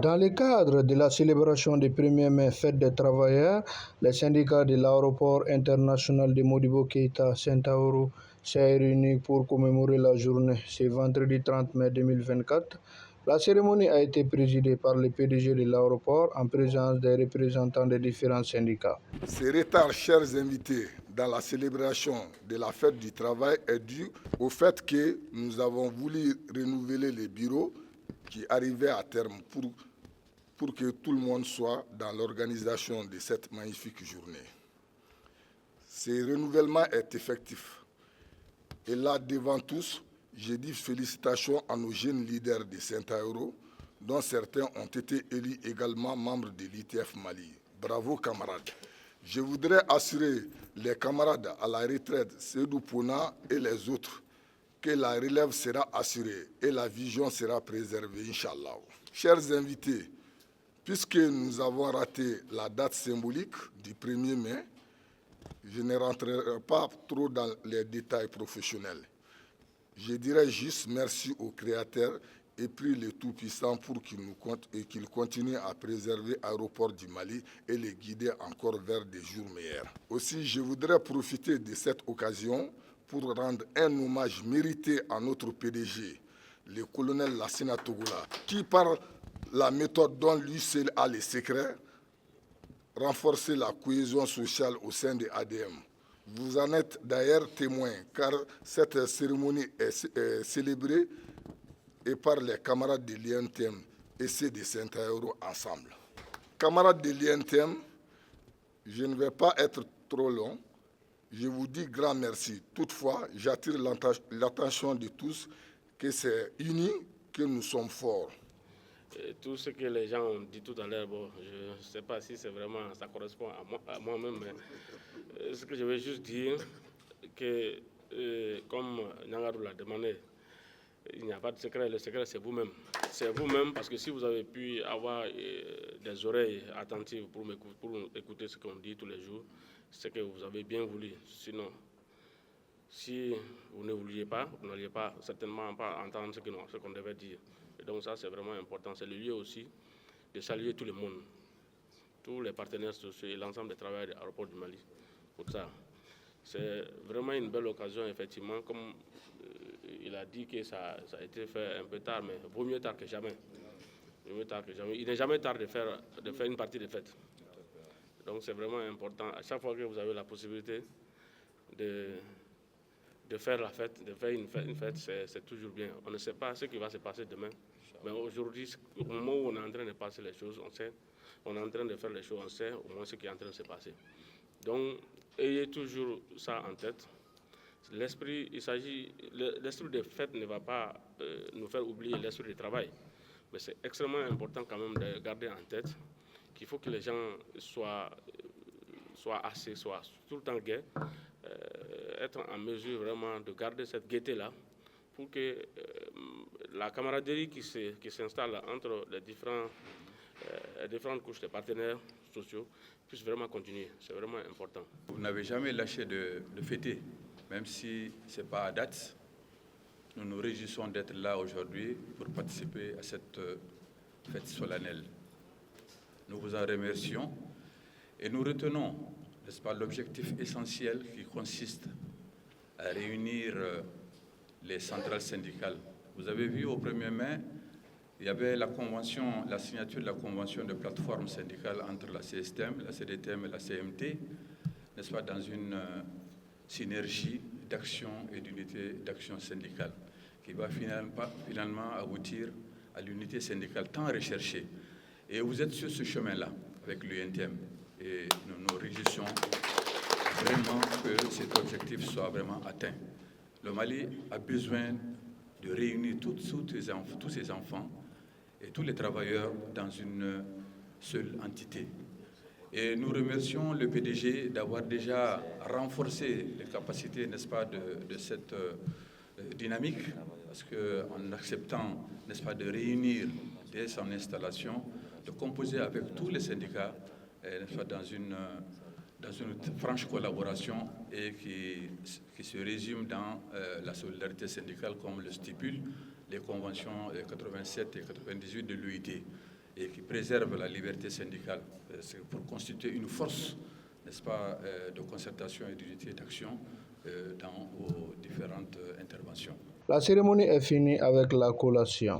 Dans le cadre de la célébration du 1er mai, fête des travailleurs, les syndicats de l'aéroport international de Modibo Keïta Centauro s'est réuni pour commémorer la journée. C'est vendredi 30 mai 2024. La cérémonie a été présidée par le PDG de l'aéroport en présence des représentants des différents syndicats. Ce retard, chers invités, dans la célébration de la fête du travail est dû au fait que nous avons voulu renouveler les bureaux qui arrivaient à terme pour que tout le monde soit dans l'organisation de cette magnifique journée. Ce renouvellement est effectif. Et là, devant tous, je dis félicitations à nos jeunes leaders de Centauro, dont certains ont été élus également membres de l'ITF Mali. Bravo, camarades. Je voudrais assurer les camarades à la retraite, Seydou Pouna et les autres, que la relève sera assurée et la vision sera préservée, Inch'Allah. Chers invités, puisque nous avons raté la date symbolique du 1er mai, je ne rentrerai pas trop dans les détails professionnels. Je dirais juste merci au Créateur et prie le Tout-Puissant pour qu'il continue à préserver l'aéroport du Mali et les guider encore vers des jours meilleurs. Aussi, je voudrais profiter de cette occasion pour rendre un hommage mérité à notre PDG, le colonel Lassina Togola, qui par la méthode dont lui seul a les secrets, renforcer la cohésion sociale au sein de ADM. Vous en êtes d'ailleurs témoin, car cette cérémonie est célébrée et par les camarades de l'INTM et ceux de Centauro ensemble. Camarades de l'INTM, je ne vais pas être trop long. Je vous dis grand merci. Toutefois, j'attire l'attention de tous que c'est unis que nous sommes forts. Tout ce que les gens ont dit tout à l'heure, bon, je ne sais pas si c'est vraiment, ça correspond à moi-même, mais ce que je veux juste dire, que comme Nangarou l'a demandé, il n'y a pas de secret, le secret c'est vous-même. C'est vous-même parce que si vous avez pu avoir des oreilles attentives pour écouter ce qu'on dit tous les jours, c'est que vous avez bien voulu. Sinon, si vous ne vouliez pas, vous n'alliez pas certainement pas entendre ce qu'on devait dire. Et donc ça, c'est vraiment important. C'est le lieu aussi de saluer tout le monde, tous les partenaires sociaux et l'ensemble des travailleurs de l'aéroport du Mali. Pour ça, c'est vraiment une belle occasion, effectivement. Comme il a dit que ça a été fait un peu tard, mais vaut mieux tard que jamais. Vaut mieux tard que jamais. Il n'est jamais tard de faire une partie de fête. Donc c'est vraiment important. À chaque fois que vous avez la possibilité de faire la fête, de faire une fête, c'est toujours bien. On ne sait pas ce qui va se passer demain. Mais aujourd'hui, au moment où on est en train de passer les choses, on sait, on est en train de faire les choses, on sait au moins ce qui est en train de se passer. Donc, ayez toujours ça en tête. L'esprit de fête ne va pas nous faire oublier l'esprit du travail. Mais c'est extrêmement important quand même de garder en tête qu'il faut que les gens soient tout le temps gais, être en mesure vraiment de garder cette gaieté-là pour que la camaraderie qui s'installe entre les différentes couches de partenaires sociaux puisse vraiment continuer. C'est vraiment important. Vous n'avez jamais lâché de fêter, même si ce n'est pas à date. Nous nous réjouissons d'être là aujourd'hui pour participer à cette fête solennelle. Nous vous en remercions et nous retenons, n'est-ce pas, l'objectif essentiel qui consiste à réunir les centrales syndicales. Vous avez vu au 1er mai, il y avait la signature de la convention de plateforme syndicale entre la CSTM, la CDTM et la CMT, n'est-ce pas, dans une synergie d'action et d'unité d'action syndicale qui va finalement aboutir à l'unité syndicale tant recherchée. Et vous êtes sur ce chemin-là avec l'UNTM et nous nous réjouissons vraiment que cet objectif soit vraiment atteint. Le Mali a besoin de réunir tous ces enfants et tous les travailleurs dans une seule entité. Et nous remercions le PDG d'avoir déjà renforcé les capacités, n'est-ce pas, de cette dynamique, parce qu'en acceptant, n'est-ce pas, de réunir dès son installation, de composer avec tous les syndicats, n'est-ce pas, dans une franche collaboration et qui se résume dans la solidarité syndicale comme le stipulent les conventions 87 et 98 de l'UIT. et qui préserve la liberté syndicale, c'est pour constituer une force, n'est-ce pas, de concertation et d'unité d'action dans aux différentes interventions. La cérémonie est finie avec la collation.